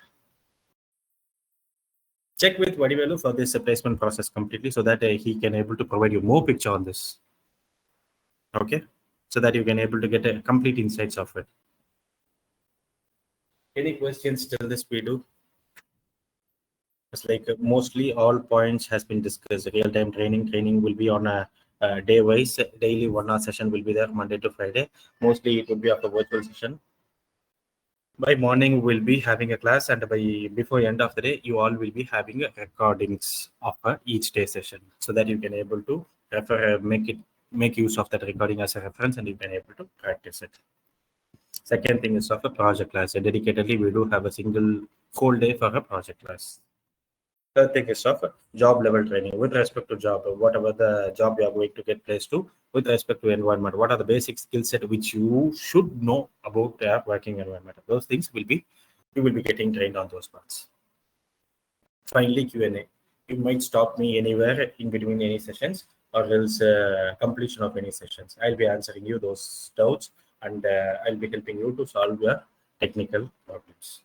Speaker 1: Check with Vadivelu for this placement process completely, so that he can able to provide you more picture on this. Okay, so that you can able to get a complete insights of it. Any questions till this we do? It's like mostly all points has been discussed. Real-time training will be on a day wise. Daily 1 hour session will be there Monday to Friday. Mostly it will be of a virtual session. By morning we'll be having a class, and by before end of the day you all will be having recordings of each day session, so that you can able to refer, make use of that recording as a reference, and you can able to practice it. Second thing is of a project class. Dedicatedly we do have a single full day for a project class. Third thing is of job level training with respect to job, whatever the job you are going to get placed to, with respect to environment. What are the basic skill set which you should know about their working environment? Those things you will be getting trained on those parts. Finally, Q&A. You might stop me anywhere in between any sessions, or else completion of any sessions. I'll be answering you those doubts, and I'll be helping you to solve your technical problems.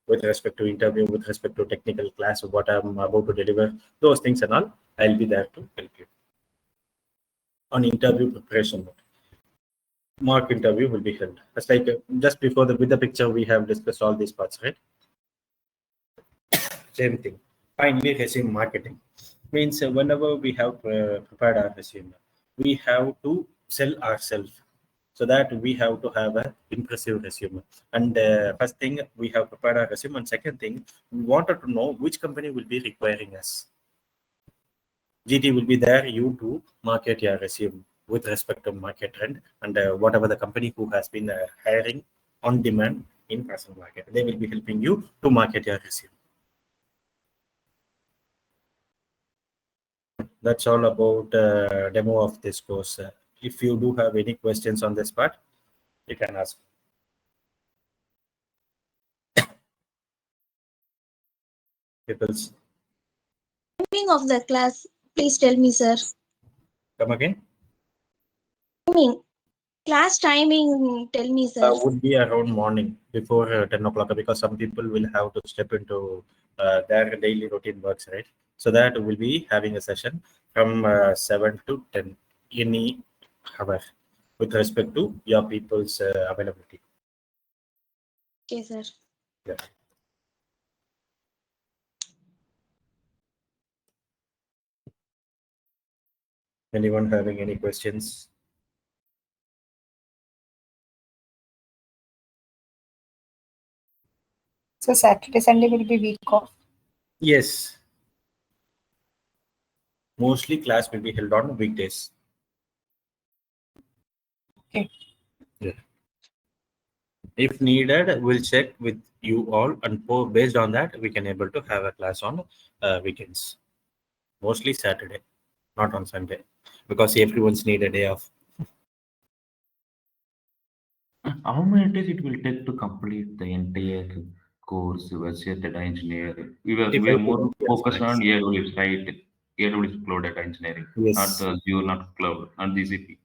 Speaker 1: With respect to interview, with respect to technical class, what I'm about to deliver, those things and all, I'll be there to help you. On interview preparation, mock interview will be held. It's like just before with the picture, we have discussed all these parts, right? Same thing. Finally, resume marketing means whenever we have prepared our resume, we have to sell ourselves. So that we have to have an impressive resume. And first thing, we have prepared our resume. And second thing, we wanted to know which company will be requiring us. GT will be there, you to market your resume with respect to market trend, and whatever the company who has been hiring on demand in present market, they will be helping you to market your resume. That's all about demo of this course. If you do have any questions on this part, you can ask. People's.
Speaker 10: Timing of the class, please tell me, sir.
Speaker 1: Come again?
Speaker 10: Timing. Class timing, tell me, sir.
Speaker 1: Would be around morning before 10 o'clock, because some people will have to step into their daily routine works, right? So that will be having a session from 7 to 10, any hour, with respect to your people's availability.
Speaker 10: Okay, sir.
Speaker 1: Yeah. Anyone having any questions?
Speaker 11: So Saturday, Sunday will be week off.
Speaker 1: Yes. Mostly class will be held on weekdays.
Speaker 11: Okay.
Speaker 1: Yeah. If needed, we'll check with you all, and based on that, we can able to have a class on weekends. Mostly Saturday, not on Sunday, because everyone's need a day off.
Speaker 2: How many days it will take to complete the entire course as a data engineer? We are more focused on AWS, right? AWS Cloud Data Engineering,
Speaker 1: yes.
Speaker 2: Not Azure, not Cloud, not GCP.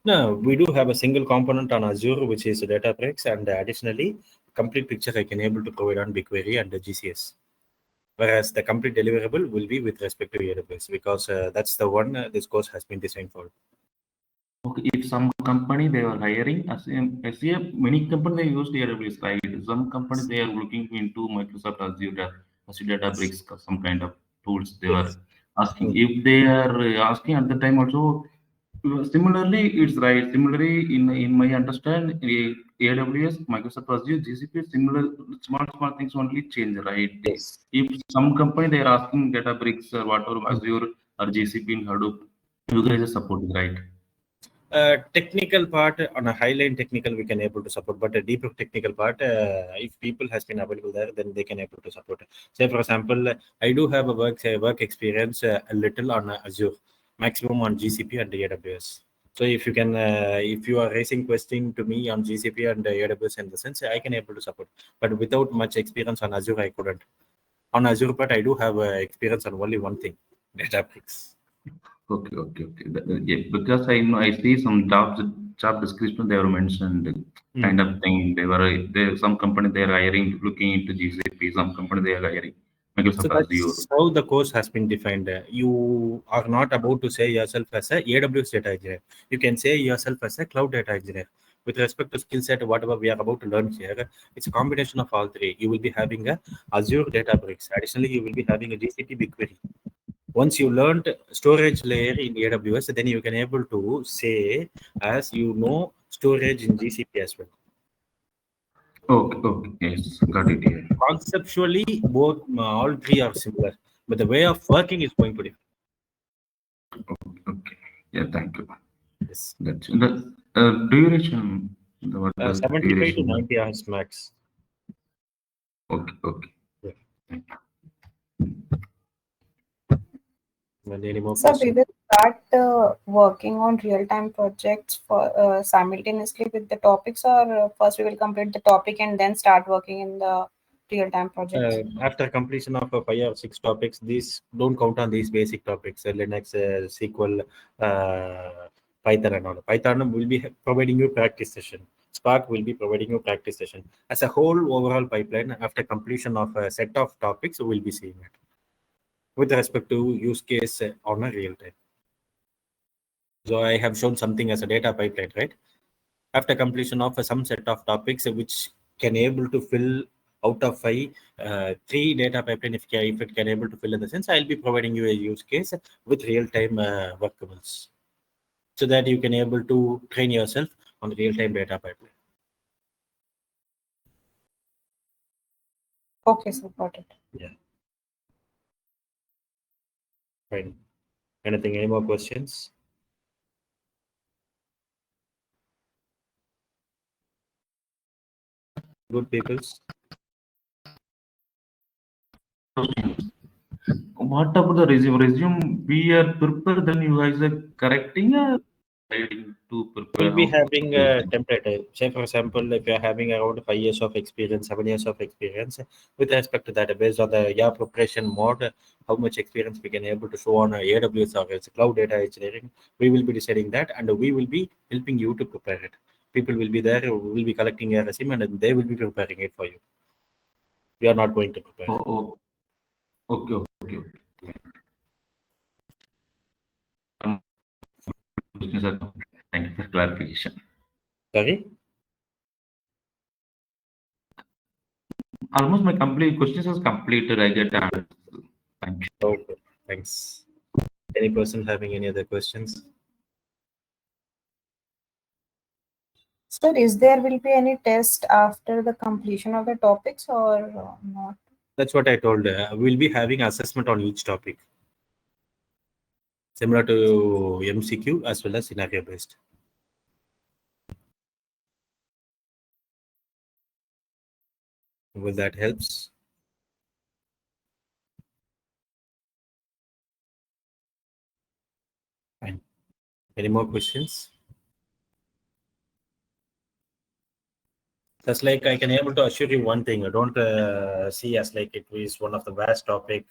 Speaker 1: No, we do have a single component on Azure, which is Databricks, and additionally, complete picture I can able to provide on BigQuery and the GCS. Whereas the complete deliverable will be with respect to AWS, because that's the one this course has been designed for.
Speaker 2: Okay, if some company they are hiring, as many companies they use AWS, right? Some companies they are looking into Microsoft Azure Databricks, some kind of tools they are asking. If they are asking at the time also, similarly, it's right. Similarly, in my understand, AWS, Microsoft Azure, GCP, similar small things only change, right?
Speaker 1: Yes.
Speaker 2: If some company they are asking Databricks or whatever Azure or GCP in Hadoop, you guys are supporting, right?
Speaker 1: Technical part on a highline technical we can able to support, but a deeper technical part, if people has been available there, then they can able to support. Say for example, I do have a work experience a little on Azure, maximum on GCP and AWS. So if you can, if you are raising question to me on GCP and AWS in the sense, I can able to support, but without much experience on Azure, I couldn't. On Azure part, I do have experience on only one thing, Databricks.
Speaker 2: Okay. Yeah, because I know I see some job description they were mentioned kind of thing. Some company they are hiring looking into GCP, some company they are hiring Microsoft
Speaker 1: So
Speaker 2: Azure.
Speaker 1: that's how the course has been defined. You are not about to say yourself as a AWS data engineer. You can say yourself as a cloud data engineer. With respect to skill set, whatever we are about to learn here, it's a combination of all three. You will be having a Azure Databricks. Additionally, you will be having a GCP BigQuery. Once you learned storage layer in AWS, then you can able to say as you know storage in GCP as well.
Speaker 2: Okay, yes, got it here.
Speaker 1: Conceptually, both all three are similar, but the way of working is going to differ.
Speaker 2: Okay, yeah, thank you.
Speaker 1: Yes.
Speaker 2: That's the duration. What was
Speaker 1: 75 to
Speaker 2: duration?
Speaker 1: 90 hours max.
Speaker 2: Okay.
Speaker 1: Yeah.
Speaker 2: Thank you.
Speaker 1: Any more
Speaker 11: So we
Speaker 1: questions?
Speaker 11: will start working on real-time projects for simultaneously with the topics, or first we will complete the topic and then start working in the real-time projects.
Speaker 1: After completion of 5 or 6 topics, these don't count on these basic topics, Linux, SQL, Python and all. Python will be providing you practice session. Spark will be providing you practice session. As a whole overall pipeline, after completion of a set of topics, we'll be seeing it with respect to use case on a real time. So I have shown something as a data pipeline, right? After completion of some set of topics which can able to fill out of 5, 3 data pipeline, if it can able to fill in the sense, I'll be providing you a use case with real-time workables, so that you can able to train yourself on the real-time data pipeline.
Speaker 11: Okay, so got it.
Speaker 1: Yeah. Fine. Anything, any more questions? Good peoples.
Speaker 2: What about the resume? Resume we are prepared, then you guys are correcting or to prepare?
Speaker 1: We'll be having a template. Say, for example, if you're having around 5 years of experience, 7 years of experience, with respect to that, based on the your preparation mode, how much experience we can able to show on AWS or as cloud data engineering, we will be deciding that, and we will be helping you to prepare it. People will be there, who will be collecting your resume, and they will be preparing it for you. We are not going to prepare.
Speaker 2: Okay. Thank you for clarification.
Speaker 1: Sorry?
Speaker 2: Almost my complete questions is completed. I get answers. Thank you.
Speaker 1: Okay, thanks. Any person having any other questions?
Speaker 11: So is there will be any test after the completion of the topics or not?
Speaker 1: That's what I told. We'll be having assessment on each topic, similar to MCQ as well as scenario based. Will that helps? Fine. Any more questions? That's like I can able to assure you one thing. I don't see as like it is one of the vast topic,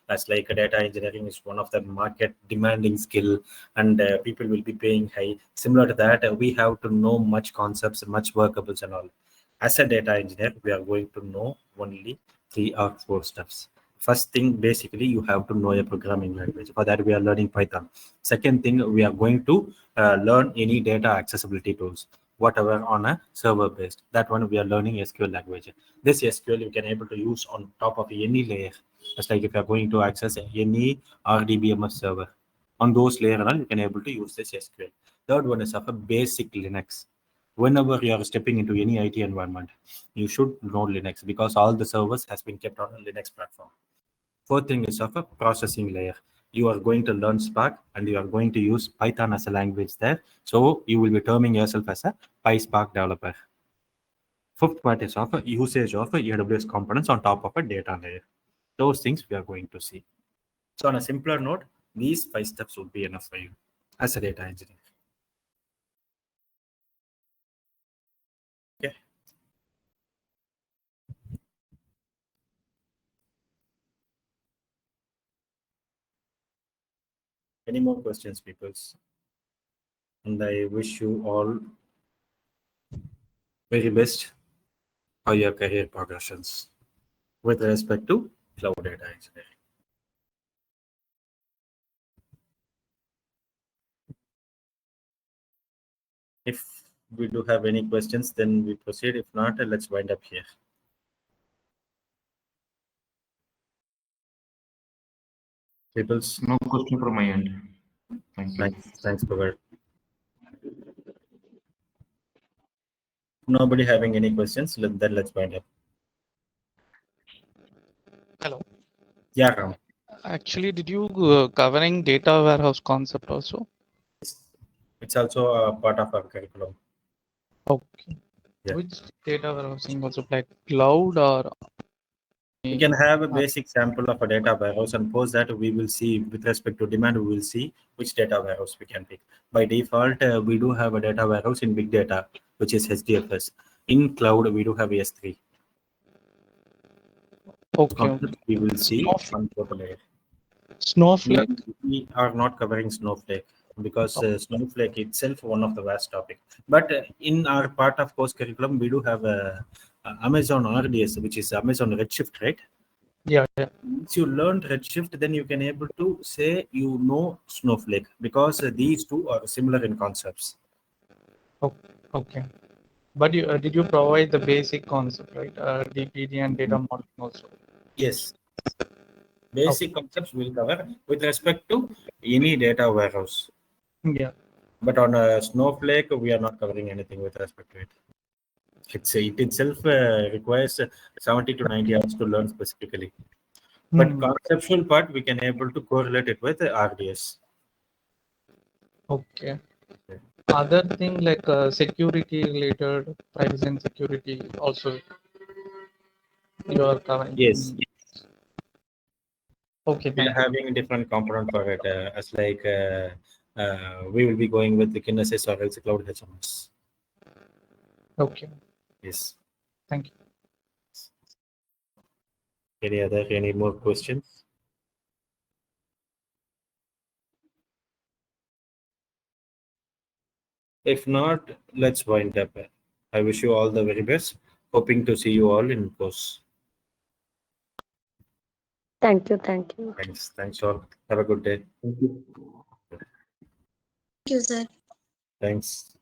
Speaker 1: as like data engineering is one of the market demanding skill, and people will be paying high. Similar to that, we have to know much concepts, much workables and all. As a data engineer, we are going to know only 3 or 4 steps. First thing, basically, you have to know a programming language. For that, we are learning Python. Second thing, we are going to learn any data accessibility tools, whatever on a server based. That one we are learning SQL language. This SQL you can able to use on top of any layer. Just like if you are going to access any RDBMS server, on those layer you can able to use this SQL. Third one is of a basic Linux. Whenever you are stepping into any IT environment, you should know Linux, because all the servers has been kept on a Linux platform. Fourth thing is of a processing layer. you are going to learn Spark and you are going to use Python as a language there. So you will be terming yourself as a PySpark developer. Fifth part is of usage of AWS components on top of a data layer. Those things we are going to see. So on a simpler note, these 5 steps would be enough for you as a data engineer. Okay. Any more questions, peoples? And I wish you all very best for your career progressions with respect to cloud data engineering. If we do have any questions, then we proceed. If not, let's wind up here. Peoples?
Speaker 2: No question from my end. Thank you.
Speaker 1: Thanks, Pavel. Nobody having any questions, then let's wind up.
Speaker 12: Hello.
Speaker 1: Yeah, Ram.
Speaker 12: Actually, did you covering data warehouse concept also?
Speaker 1: It's also a part of our curriculum.
Speaker 12: Okay.
Speaker 1: Yeah.
Speaker 12: Which data warehousing also, like cloud or?
Speaker 1: We can have a basic sample of a data warehouse, and post that we will see with respect to demand, we will see which data warehouse we can pick. By default, we do have a data warehouse in big data, which is HDFS. In cloud, we do have S3.
Speaker 12: Okay.
Speaker 1: We will see
Speaker 12: Snowflake.
Speaker 1: on total layer.
Speaker 12: Snowflake?
Speaker 1: We are not covering Snowflake because Snowflake itself one of the vast topic. But in our part of course curriculum, we do have Amazon RDS, which is Amazon Redshift, right?
Speaker 12: Yeah.
Speaker 1: Once you learn Redshift, then you can able to say you know Snowflake because these two are similar in concepts.
Speaker 12: Okay. But you, did you provide the basic concept, right? DPD and data modeling also.
Speaker 1: Yes. Basic concepts will cover with respect to any data warehouse.
Speaker 12: Yeah.
Speaker 1: But on a Snowflake, we are not covering anything with respect to it. It itself requires 70 to 90 hours to learn specifically. But conceptual part, we can able to correlate it with RDS.
Speaker 12: Okay. Other thing like security related, privacy and security also you are covering.
Speaker 1: Yes.
Speaker 12: Okay.
Speaker 1: We are having a different component for it as like we will be going with the Kinesis or else Cloud HMS.
Speaker 12: Okay.
Speaker 1: Yes.
Speaker 12: Thank you.
Speaker 1: Any more questions? If not, let's wind up. I wish you all the very best. Hoping to see you all in course.
Speaker 8: Thank you. Thank you.
Speaker 1: Thanks all. Have a good day.
Speaker 10: Thank you, sir.
Speaker 1: Thanks.